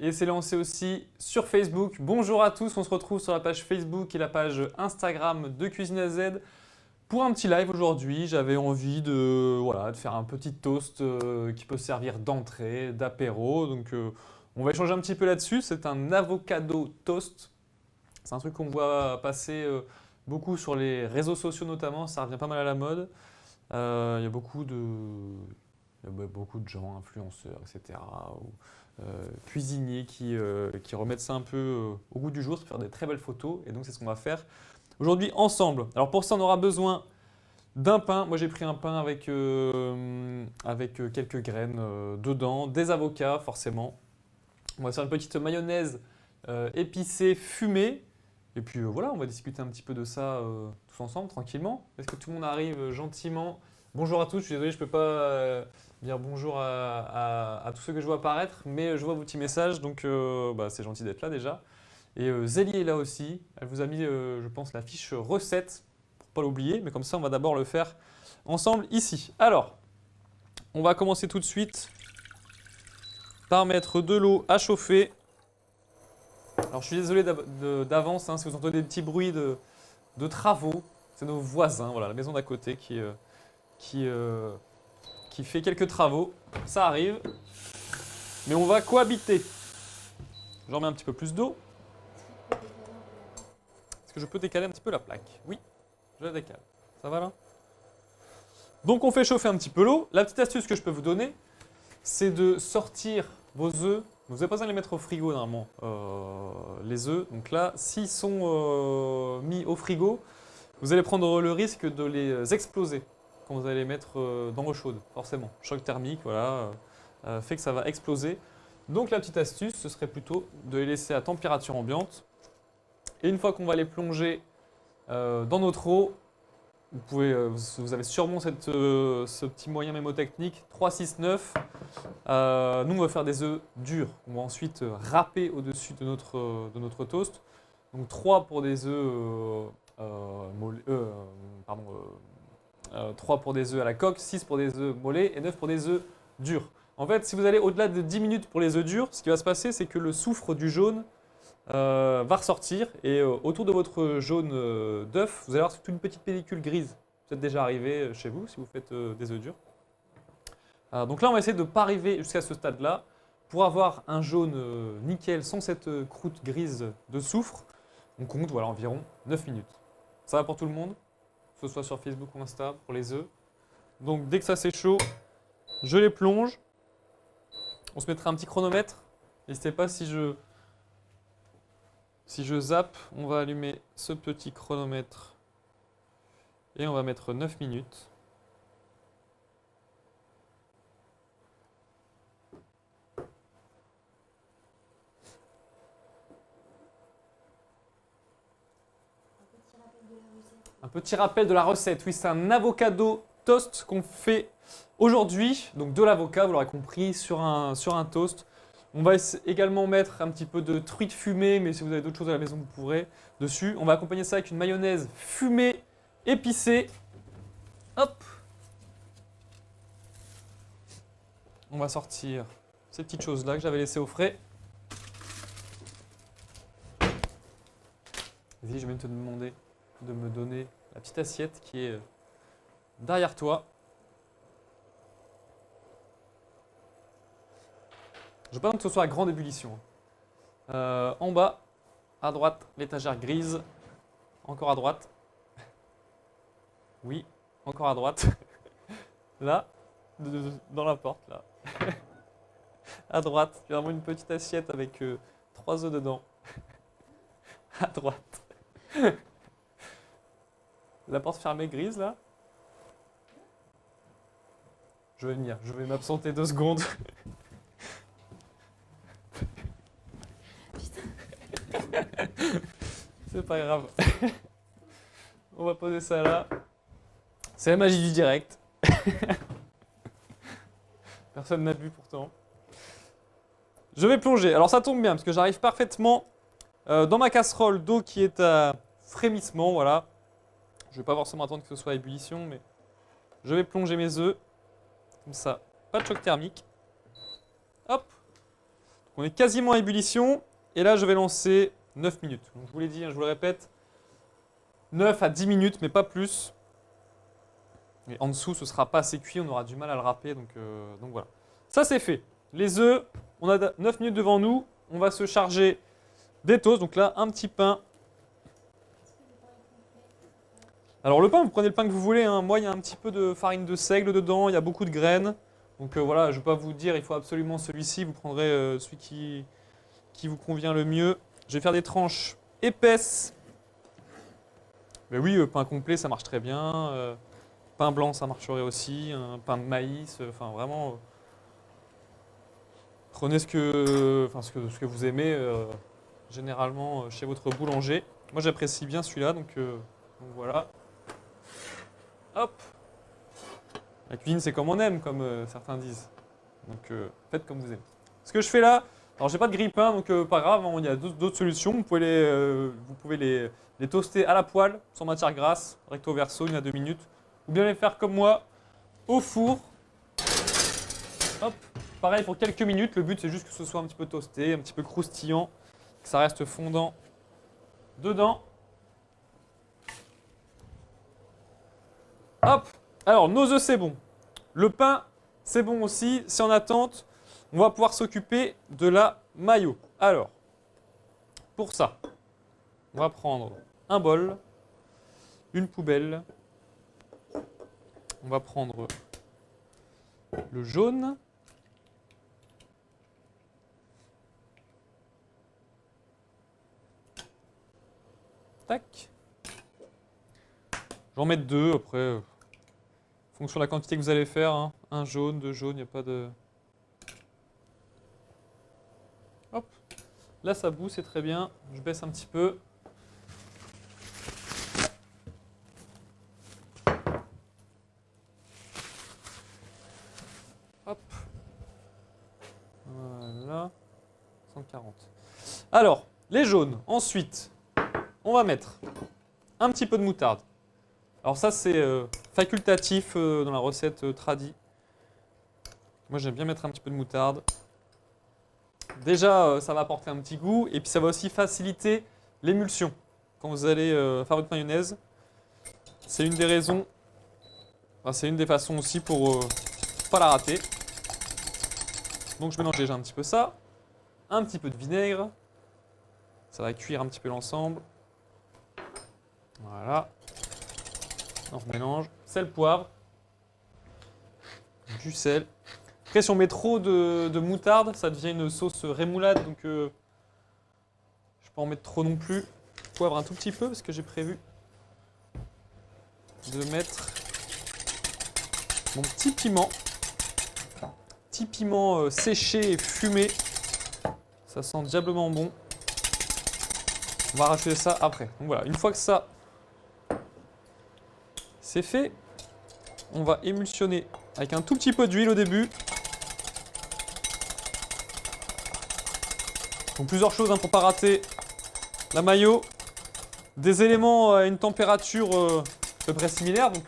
et c'est lancé aussi sur Facebook. Bonjour à tous, on se retrouve sur la page Facebook et la page Instagram de Cuisine à Z pour un petit live aujourd'hui. J'avais envie de, voilà, de faire un petit toast qui peut servir d'entrée, d'apéro. Donc on va échanger un petit peu là-dessus. C'est un avocado toast. C'est un truc qu'on voit passer beaucoup sur les réseaux sociaux notamment, ça revient pas mal à la mode. Il y a beaucoup de gens, influenceurs, etc., ou cuisiniers qui remettent ça un peu au goût du jour, pour faire des très belles photos. Et donc c'est ce qu'on va faire aujourd'hui ensemble. Alors pour ça, on aura besoin d'un pain. Moi j'ai pris un pain avec quelques graines dedans, des avocats forcément. On va faire une petite mayonnaise épicée, fumée. Et puis voilà, on va discuter un petit peu de ça tous ensemble, tranquillement. Est-ce que tout le monde arrive gentiment? Bonjour à tous, je suis désolé, je ne peux pas dire bonjour à tous ceux que je vois apparaître, mais je vois vos petits messages, donc c'est gentil d'être là déjà. Et Zélie est là aussi, elle vous a mis, je pense, la fiche recette, pour ne pas l'oublier, mais comme ça on va d'abord le faire ensemble ici. Alors, on va commencer tout de suite par mettre de l'eau à chauffer. Alors je suis désolé d'avance si vous entendez des petits bruits de travaux. C'est nos voisins, voilà, la maison d'à côté qui fait quelques travaux. Ça arrive. Mais on va cohabiter. J'en mets un petit peu plus d'eau. Est-ce que je peux décaler un petit peu la plaque? Oui, je la décale. Ça va là? Donc on fait chauffer un petit peu l'eau. La petite astuce que je peux vous donner, c'est de sortir vos œufs. Vous n'avez pas besoin de les mettre au frigo normalement, les œufs. Donc là, s'ils sont mis au frigo, vous allez prendre le risque de les exploser quand vous allez les mettre dans l'eau chaude, forcément. Choc thermique, voilà, fait que ça va exploser. Donc la petite astuce, ce serait plutôt de les laisser à température ambiante. Et une fois qu'on va les plonger dans notre eau, vous avez sûrement ce petit moyen mémotechnique, 3, 6, 9. Nous, on va faire des œufs durs. On va ensuite râper au-dessus de notre toast. Donc 3 pour des œufs 3 pour des œufs à la coque, 6 pour des œufs mollets et 9 pour des œufs durs. En fait, si vous allez au-delà de 10 minutes pour les œufs durs, ce qui va se passer, c'est que le soufre du jaune va ressortir et autour de votre jaune d'œuf, vous allez avoir toute une petite pellicule grise. C'est peut-être déjà arrivé chez vous si vous faites des œufs durs. Donc là, on va essayer de ne pas arriver jusqu'à ce stade-là pour avoir un jaune nickel sans cette croûte grise de soufre. On compte voilà, environ 9 minutes. Ça va pour tout le monde, que ce soit sur Facebook ou Insta pour les œufs. Donc dès que ça c'est chaud, je les plonge. On se mettra un petit chronomètre. N'hésitez pas si je zappe, on va allumer ce petit chronomètre et on va mettre 9 minutes. Un petit rappel de la recette. Oui, c'est un avocado toast qu'on fait aujourd'hui. Donc de l'avocat, vous l'aurez compris, sur un toast. On va également mettre un petit peu de truite fumée, mais si vous avez d'autres choses à la maison, vous pourrez dessus. On va accompagner ça avec une mayonnaise fumée, épicée. Hop! On va sortir ces petites choses-là que j'avais laissées au frais. Vas-y, je vais te demander de me donner la petite assiette qui est derrière toi. Je veux pas que ce soit à grande ébullition. En bas, à droite, l'étagère grise. Encore à droite. Oui, encore à droite. Là, dans la porte, là. À droite, j'ai vraiment une petite assiette avec 3 œufs dedans. À droite. La porte fermée grise, là. Je vais venir, je vais m'absenter 2 secondes. C'est pas grave. On va poser ça là. C'est la magie du direct. Personne n'a vu pourtant. Je vais plonger. Alors ça tombe bien parce que j'arrive parfaitement dans ma casserole d'eau qui est à frémissement. Voilà. Je ne vais pas forcément attendre que ce soit à ébullition, mais je vais plonger mes œufs. Comme ça, pas de choc thermique. Hop. Donc On est quasiment à ébullition. Et là, je vais lancer 9 minutes. Donc, je vous l'ai dit, hein, je vous le répète. 9 à 10 minutes, mais pas plus. Et en dessous, ce ne sera pas assez cuit. On aura du mal à le râper. Donc voilà. Ça, c'est fait. Les œufs, on a 9 minutes devant nous. On va se charger des toasts. Donc là, un petit pain. Alors le pain, vous prenez le pain que vous voulez, hein. Moi, il y a un petit peu de farine de seigle dedans, il y a beaucoup de graines. Donc voilà, je ne vais pas vous dire, il faut absolument celui-ci. Vous prendrez celui qui vous convient le mieux. Je vais faire des tranches épaisses. Mais oui, pain complet, ça marche très bien. Pain blanc, ça marcherait aussi. Un pain de maïs, enfin vraiment... prenez ce que vous aimez généralement chez votre boulanger. Moi, j'apprécie bien celui-là, donc voilà. Hop. La cuisine, c'est comme on aime, comme certains disent. Donc, faites comme vous aimez. Ce que je fais là, alors j'ai pas de grille-pain, donc pas grave, hein, il y a d'autres solutions. Vous pouvez les toaster à la poêle, sans matière grasse, recto verso, 1 à 2 minutes. Ou bien les faire comme moi, au four. Hop. Pareil pour quelques minutes. Le but, c'est juste que ce soit un petit peu toasté, un petit peu croustillant, que ça reste fondant dedans. Hop. Alors, nos œufs, c'est bon. Le pain, c'est bon aussi. C'est en attente. On va pouvoir s'occuper de la mayo. Alors, pour ça, on va prendre un bol, une poubelle. On va prendre le jaune. Tac. J'en mets 2 après. En fonction de la quantité que vous allez faire. Hein. Un jaune, 2 jaunes, il n'y a pas de... Hop. Là, ça bout, c'est très bien. Je baisse un petit peu. Hop. Voilà. 140. Alors, les jaunes. Ensuite, on va mettre un petit peu de moutarde. Alors ça, c'est facultatif dans la recette tradi. Moi, j'aime bien mettre un petit peu de moutarde. Déjà, ça va apporter un petit goût et puis ça va aussi faciliter l'émulsion. Quand vous allez faire votre mayonnaise, c'est une des raisons, enfin, c'est une des façons aussi pour pas la rater. Donc je mélange déjà un petit peu ça, un petit peu de vinaigre, ça va cuire un petit peu l'ensemble. Voilà. On mélange, sel, poivre, du sel. Après, si on met trop de moutarde, ça devient une sauce rémoulade, donc je ne vais pas en mettre trop non plus. Poivre un tout petit peu, parce que j'ai prévu de mettre mon petit piment. Petit piment séché et fumé. Ça sent diablement bon. On va rajouter ça après. Donc voilà, une fois que ça c'est fait, on va émulsionner avec un tout petit peu d'huile au début. Donc plusieurs choses hein, pour ne pas rater la mayo. Des éléments à une température à peu près similaire. Donc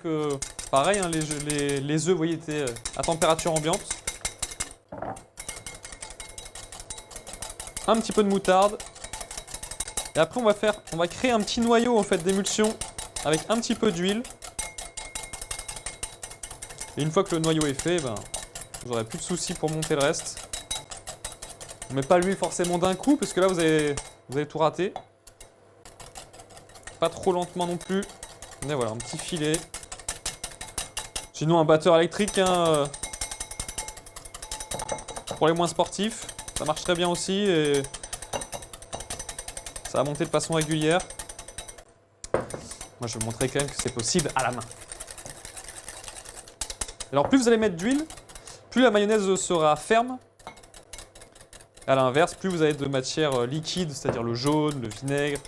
pareil, hein, les œufs, vous voyez, étaient à température ambiante. Un petit peu de moutarde. Et après on va créer un petit noyau en fait d'émulsion avec un petit peu d'huile. Et une fois que le noyau est fait, ben, vous n'aurez plus de soucis pour monter le reste. On ne met pas l'huile forcément d'un coup, parce que là vous allez tout rater. Pas trop lentement non plus. Mais voilà, un petit filet. Sinon un batteur électrique, hein, pour les moins sportifs, ça marche très bien aussi et ça va monter de façon régulière. Moi je vais vous montrer quand même que c'est possible à la main. Alors plus vous allez mettre d'huile, plus la mayonnaise sera ferme. À l'inverse, plus vous avez de matière liquide, c'est-à-dire le jaune, le vinaigre.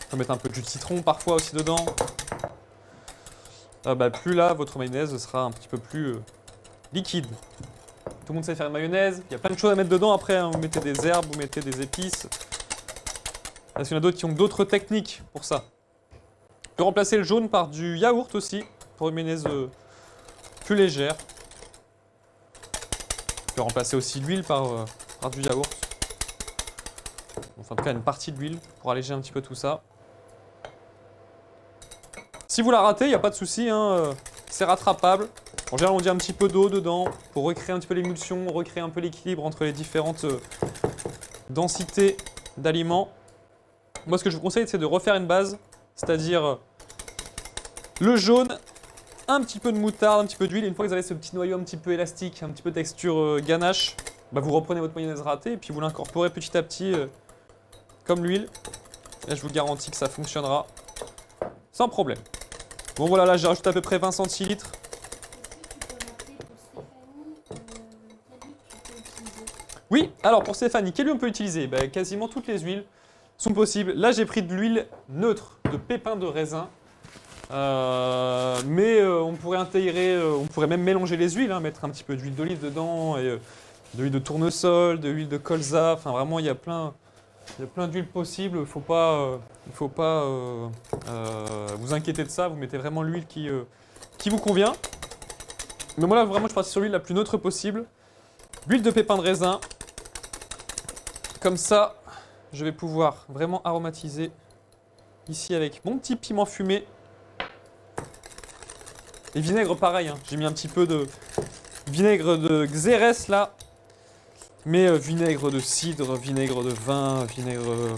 On peut mettre un peu de jus de citron parfois aussi dedans. Plus là, votre mayonnaise sera un petit peu plus liquide. Tout le monde sait faire une mayonnaise, il y a plein de choses à mettre dedans après. Hein. Vous mettez des herbes, vous mettez des épices. Parce qu'il y en a d'autres qui ont d'autres techniques pour ça. On peut remplacer le jaune par du yaourt aussi, pour une mayonnaise plus légère. peux remplacer aussi l'huile par du yaourt. Enfin, en tout cas, une partie de l'huile pour alléger un petit peu tout ça. Si vous la ratez, il n'y a pas de souci, hein, c'est rattrapable. En général, on dit un petit peu d'eau dedans pour recréer un petit peu l'émulsion, recréer un peu l'équilibre entre les différentes densités d'aliments. Moi, ce que je vous conseille, c'est de refaire une base, c'est-à-dire le jaune, un petit peu de moutarde, un petit peu d'huile. Et une fois que vous avez ce petit noyau un petit peu élastique, un petit peu texture ganache, bah, vous reprenez votre mayonnaise ratée et puis vous l'incorporez petit à petit comme l'huile. Et je vous garantis que ça fonctionnera sans problème. Bon voilà, là j'ai rajouté à peu près 20 centilitres. Oui, alors pour Stéphanie, quelle huile on peut utiliser? Ben, quasiment toutes les huiles sont possibles. Là j'ai pris de l'huile neutre de pépins de raisin. Mais on pourrait intégrer, on pourrait même mélanger les huiles, hein, mettre un petit peu d'huile d'olive dedans, et de l'huile de tournesol, de l'huile de colza. Enfin vraiment il y a plein d'huiles possibles. Il faut pas vous inquiéter de ça. Vous mettez vraiment l'huile qui vous convient. Mais moi là vraiment je suis parti sur l'huile la plus neutre possible. L'huile de pépins de raisin. Comme ça, je vais pouvoir vraiment aromatiser ici avec mon petit piment fumé. Et vinaigre pareil, hein. J'ai mis un petit peu de vinaigre de Xérès là. Mais vinaigre de cidre, vinaigre de vin, vinaigre...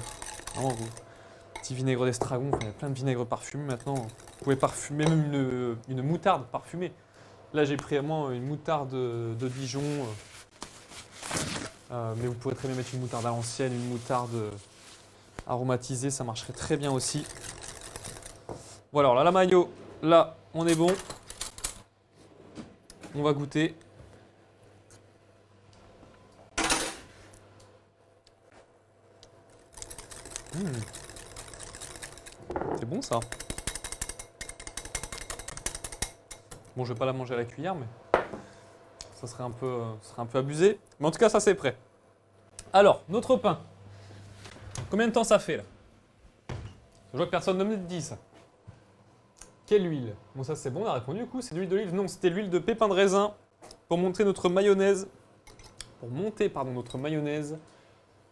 vraiment, petit vinaigre d'estragon, il y a plein de vinaigres parfumés maintenant. Vous pouvez parfumer même une moutarde parfumée. Là j'ai pris vraiment une moutarde de Dijon. Mais vous pourrez très bien mettre une moutarde à l'ancienne, une moutarde aromatisée, ça marcherait très bien aussi. Voilà, alors là la mayo, là on est bon. On va goûter. C'est bon ça. Bon, je vais pas la manger à la cuillère, mais ça serait un peu abusé. Mais en tout cas, ça c'est prêt. Alors, notre pain. Combien de temps ça fait là? Je vois que personne ne me dit ça. Quelle huile? Bon, ça c'est bon, on a répondu du coup. C'est de l'huile d'olive? Non, c'était l'huile de pépins de raisin pour monter notre mayonnaise. Pour monter, pardon, notre mayonnaise.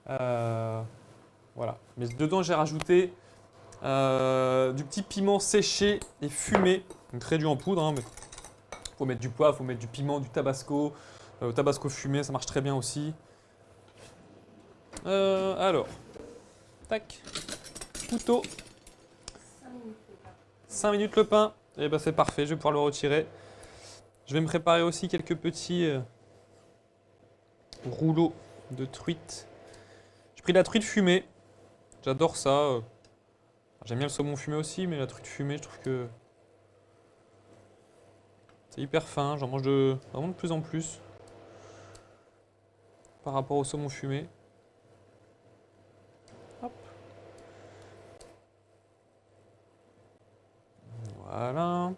Voilà. Mais dedans, j'ai rajouté du petit piment séché et fumé. Donc réduit en poudre, hein, mais faut mettre du poivre, faut mettre du piment, du tabasco. Tabasco fumé, ça marche très bien aussi. Alors, tac, couteau. 5 minutes le pain. Et ben c'est parfait, je vais pouvoir le retirer. Je vais me préparer aussi quelques petits rouleaux de truite. J'ai pris de la truite fumée. J'adore ça. J'aime bien le saumon fumé aussi, mais la truite fumée, je trouve que c'est hyper fin. J'en mange vraiment de plus en plus par rapport au saumon fumé. Hop. Voilà.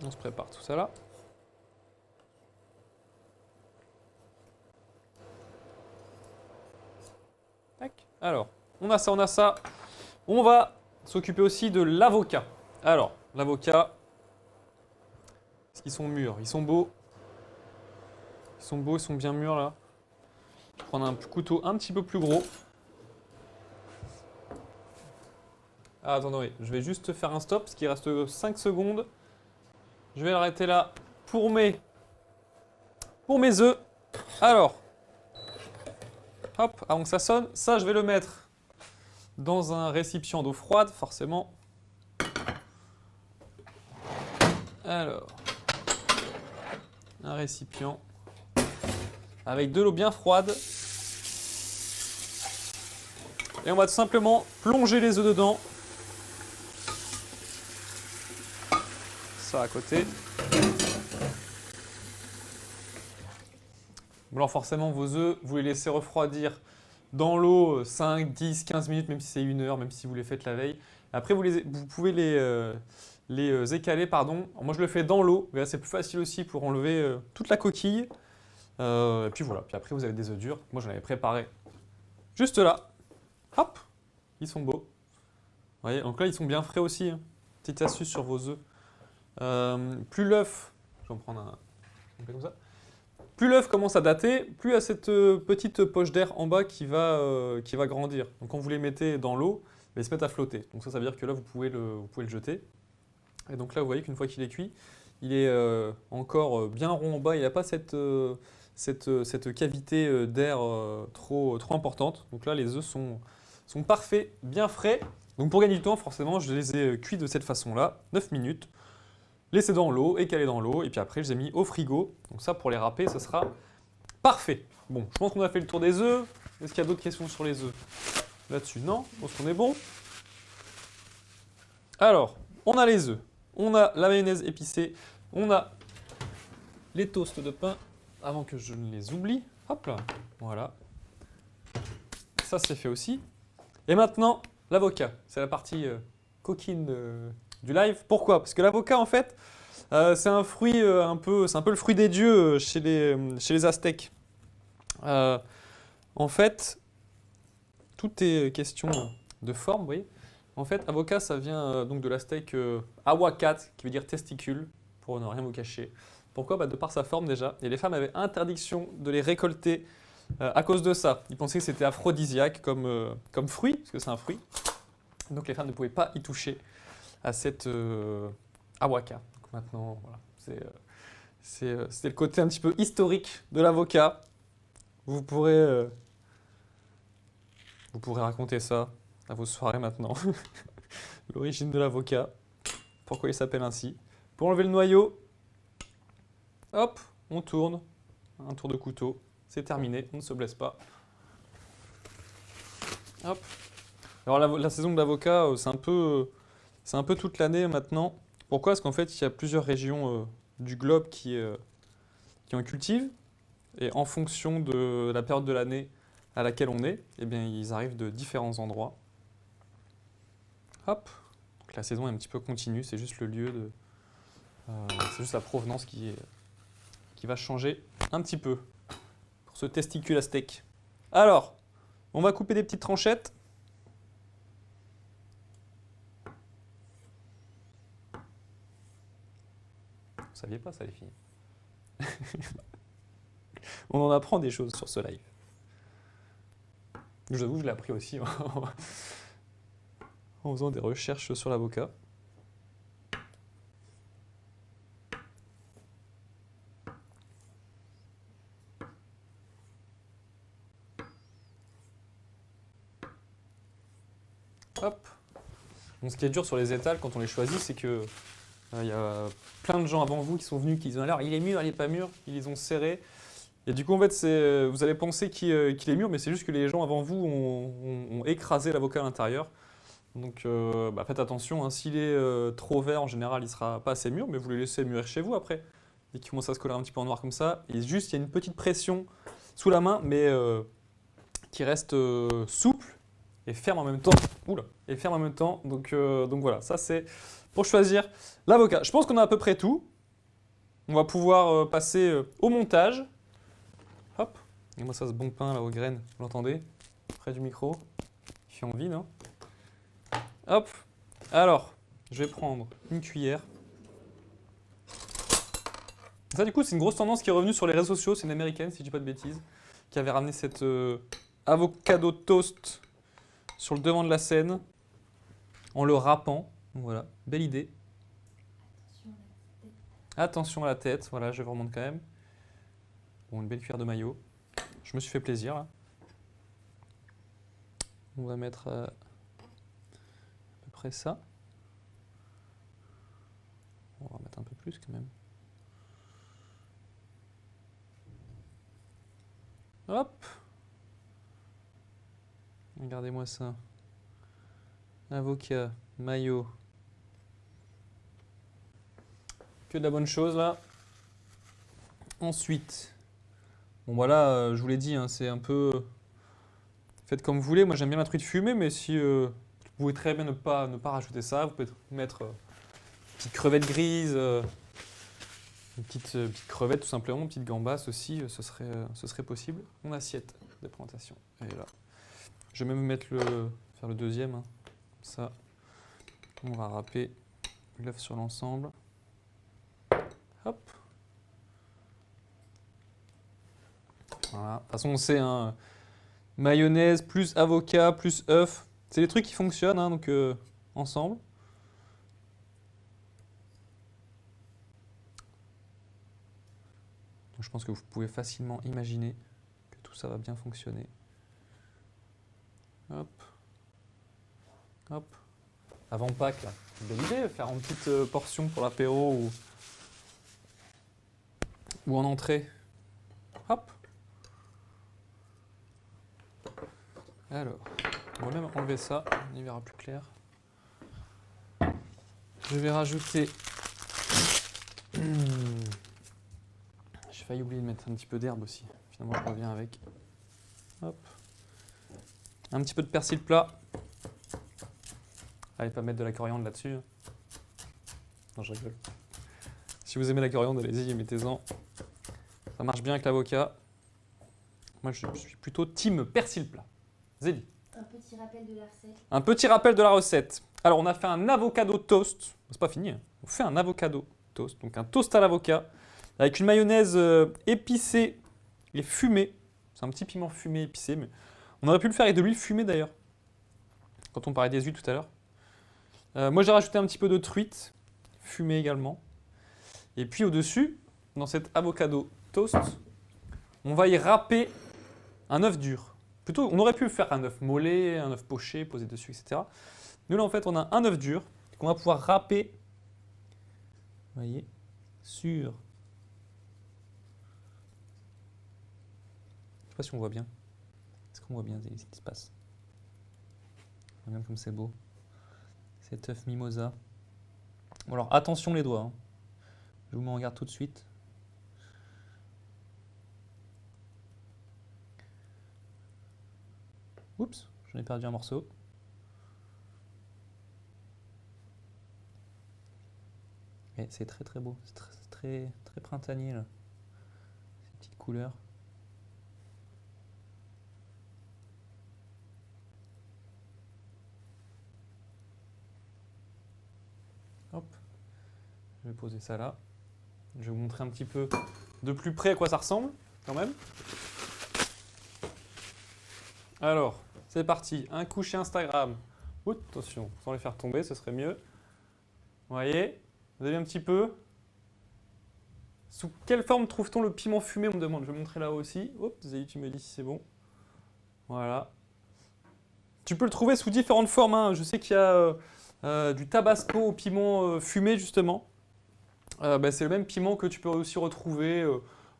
On se prépare tout ça là. Tac. Alors, on a ça, on a ça. On va s'occuper aussi de l'avocat. Alors, l'avocat, est-ce qu'ils sont mûrs? Ils sont beaux. Ils sont beaux, ils sont bien mûrs là. Je vais prendre un couteau un petit peu plus gros. Ah, attendez, je vais juste faire un stop parce qu'il reste 5 secondes. Je vais l'arrêter là pour mes œufs. Alors, hop, avant que ça sonne, ça je vais le mettre dans un récipient d'eau froide, forcément. Alors, un récipient avec de l'eau bien froide. Et on va tout simplement plonger les œufs dedans. Ça à côté. Bon alors forcément vos œufs, vous les laissez refroidir dans l'eau 5, 10, 15 minutes, même si c'est 1 heure, même si vous les faites la veille. Après vous pouvez les écaler, pardon. Alors, moi je le fais dans l'eau, mais là c'est plus facile aussi pour enlever toute la coquille. Et puis voilà, puis après vous avez des œufs durs. Moi j'en avais préparé juste là. Hop, ils sont beaux. Vous voyez, donc là ils sont bien frais aussi. Hein. petite astuce sur vos œufs. Plus l'œuf, je vais en prendre un peu comme ça. Plus l'œuf commence à dater, plus il y a cette petite poche d'air en bas qui va grandir. Donc quand vous les mettez dans l'eau, ils se mettent à flotter. Donc ça veut dire que là, vous pouvez le jeter. Et donc là, vous voyez qu'une fois qu'il est cuit, il est encore bien rond en bas. Il n'a pas cette cavité d'air trop importante. Donc là, les œufs sont parfaits, bien frais. Donc pour gagner du temps, forcément, je les ai cuits de cette façon-là, 9 minutes. Laissés dans l'eau, écalés dans l'eau, et puis après je les ai mis au frigo. Donc ça, pour les râper, ce sera parfait. Bon, je pense qu'on a fait le tour des œufs. Est-ce qu'il y a d'autres questions sur les œufs là-dessus? Non, je pense qu'on est bon. Alors, on a les œufs, on a la mayonnaise épicée, on a les toasts de pain, avant que je ne les oublie. Hop là, voilà. Ça, c'est fait aussi. Et maintenant, l'avocat. C'est la partie coquine du live. Pourquoi? Parce que l'avocat, en fait, c'est un fruit c'est un peu le fruit des dieux chez les Aztèques. En fait, tout est question de forme, vous voyez. En fait, avocat, ça vient donc de l'aztèque ahuacat, qui veut dire testicule, pour ne rien vous cacher. Pourquoi? De par sa forme déjà. Et les femmes avaient interdiction de les récolter à cause de ça. Ils pensaient que c'était aphrodisiaque comme fruit, parce que c'est un fruit. Donc les femmes ne pouvaient pas y toucher à cette avocat. Donc maintenant, voilà, c'était le côté un petit peu historique de l'avocat. Vous pourrez raconter ça à vos soirées maintenant. L'origine de l'avocat, pourquoi il s'appelle ainsi. Pour enlever le noyau, hop, on tourne, un tour de couteau, c'est terminé, on ne se blesse pas. Hop. Alors la saison de l'avocat, c'est un peu toute l'année maintenant. Pourquoi? Parce qu'en fait, il y a plusieurs régions du globe qui en cultivent. Et en fonction de la période de l'année à laquelle on est, eh bien, ils arrivent de différents endroits. Hop. Donc la saison est un petit peu continue, c'est juste le lieu c'est juste la provenance qui va changer un petit peu pour ce testicule à steak. Alors, on va couper des petites tranchettes. Vous ne saviez pas ça, les filles? On en apprend des choses sur ce live. Je vous avoue, je l'ai appris aussi en faisant des recherches sur l'avocat. Hop. Bon, ce qui est dur sur les étals quand on les choisit, c'est que il y a plein de gens avant vous qui sont venus, qui disent alors il est mûr, il n'est pas mûr, ils les ont serrés. Et du coup, en fait, vous allez penser qu'il est mûr, mais c'est juste que les gens avant vous ont écrasé l'avocat à l'intérieur. Donc faites attention, hein. S'il est trop vert, en général, il ne sera pas assez mûr, mais vous le laissez mûrir chez vous après. Dès qu'il commence à se coller un petit peu en noir comme ça, et juste, il y a une petite pression sous la main, mais qui reste souple et ferme en même temps. Oula, et ferme en même temps. Donc voilà, ça c'est pour choisir l'avocat. Je pense qu'on a à peu près tout. On va pouvoir passer au montage. Hop. Et moi ça, ce bon pain là aux graines, vous l'entendez? Près du micro. Il fait envie, non? Hop. Alors, je vais prendre une cuillère. Ça du coup, c'est une grosse tendance qui est revenue sur les réseaux sociaux. C'est une américaine, si je dis pas de bêtises, qui avait ramené cette avocado toast sur le devant de la scène en le râpant. Donc voilà, belle idée. Attention à la tête, voilà, je vous remonte quand même. Bon, une belle cuillère de mayo. Je me suis fait plaisir là. On va mettre à peu près ça. On va mettre un peu plus quand même. Hop. Regardez-moi ça. Avocat, mayo. Que de la bonne chose là. Ensuite, bon voilà, je vous l'ai dit, hein, c'est un peu... Faites comme vous voulez, moi j'aime bien la truite fumée, mais si vous pouvez très bien ne pas rajouter ça, vous pouvez mettre une petite crevette grise, une petite crevette tout simplement, une petite gambasse aussi, ce serait possible. Mon assiette de présentation, elle est là. Je vais même faire le deuxième, hein. Ça, on va râper l'œuf sur l'ensemble. Hop. Voilà. De toute façon, on sait, hein, mayonnaise plus avocat plus œuf. C'est des trucs qui fonctionnent, hein, donc ensemble. Donc, je pense que vous pouvez facilement imaginer que tout ça va bien fonctionner. Hop. Hop. Avant Pâques, là. Belle idée, faire une petite portion pour l'apéro ou en entrée. Hop. Alors, on va même enlever ça, on y verra plus clair. Je vais rajouter... J'ai failli oublier de mettre un petit peu d'herbe aussi. Finalement, je reviens avec. Hop. Un petit peu de persil plat. Allez pas mettre de la coriandre là-dessus. Non, je rigole. Si vous aimez la coriandre, allez-y, mettez-en. Ça marche bien avec l'avocat. Moi, je suis plutôt team persil plat. Zélie. Un petit rappel de la recette. Un petit rappel de la recette. Alors, on a fait un avocado toast. C'est pas fini, hein. On fait un avocado toast. Donc, un toast à l'avocat avec une mayonnaise épicée et fumée. C'est un petit piment fumé épicé. Mais on aurait pu le faire avec de l'huile fumée d'ailleurs. Quand on parlait des huiles tout à l'heure. Moi, j'ai rajouté un petit peu de truite, fumée également. Et puis au-dessus, dans cet avocado toast, on va y râper un œuf dur. Plutôt, on aurait pu faire un œuf mollet, un œuf poché, posé dessus, etc. Nous, là, en fait, on a un œuf dur qu'on va pouvoir râper, vous voyez, sur... Je ne sais pas si on voit bien. Est-ce qu'on voit bien ce qui se passe? Regarde comme c'est beau. Cet œuf mimosa. Bon alors attention les doigts, hein. Je vous mets en garde tout de suite. Oups, j'en ai perdu un morceau. Et c'est très très beau, c'est très, très printanier là. Ces petites couleurs. Hop, je vais poser ça là. Je vais vous montrer un petit peu de plus près à quoi ça ressemble, quand même. Alors, c'est parti. Un coucher Instagram. Ouh, attention, sans les faire tomber, ce serait mieux. Vous voyez? Vous avez un petit peu. Sous quelle forme trouve-t-on le piment fumé? On me demande. Je vais montrer là-haut aussi. Hop, Zélie, tu me dis si c'est bon. Voilà. Tu peux le trouver sous différentes formes, hein. Je sais qu'il y a... du tabasco au piment fumé justement. C'est le même piment que tu peux aussi retrouver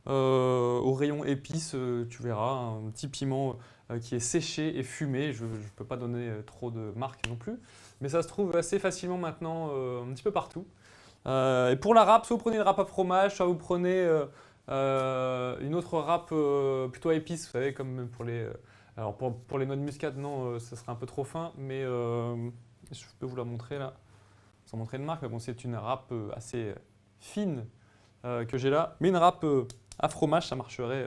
au rayon épices, tu verras, un petit piment qui est séché et fumé. Je ne peux pas donner trop de marques non plus, mais ça se trouve assez facilement maintenant un petit peu partout. Et pour la râpe, soit vous prenez une râpe à fromage, soit vous prenez une autre râpe plutôt à épices, vous savez, comme pour les... alors pour les noix de muscade, non, ça serait un peu trop fin, mais... je peux vous la montrer là, sans montrer de marque, mais bon, c'est une râpe assez fine que j'ai là. Mais une râpe à fromage, ça marcherait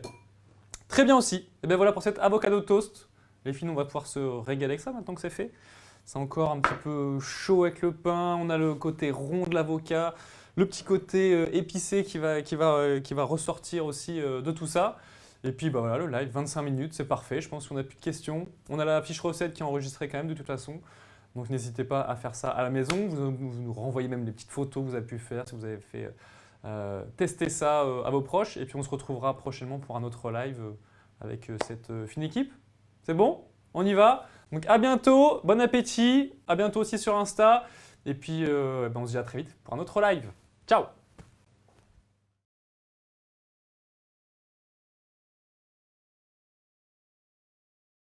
très bien aussi. Et bien voilà pour cet avocado toast. Les filles, on va pouvoir se régaler avec ça maintenant que c'est fait. C'est encore un petit peu chaud avec le pain. On a le côté rond de l'avocat, le petit côté épicé qui va ressortir aussi de tout ça. Et puis bah voilà, le live, 25 minutes, c'est parfait. Je pense qu'on n'a plus de questions. On a la fiche recette qui est enregistrée quand même de toute façon. Donc n'hésitez pas à faire ça à la maison. Vous nous renvoyez même les petites photos que vous avez pu faire, si vous avez fait tester ça à vos proches. Et puis on se retrouvera prochainement pour un autre live avec cette fine équipe. C'est bon? On y va? Donc à bientôt, bon appétit, à bientôt aussi sur Insta. Et puis on se dit à très vite pour un autre live. Ciao!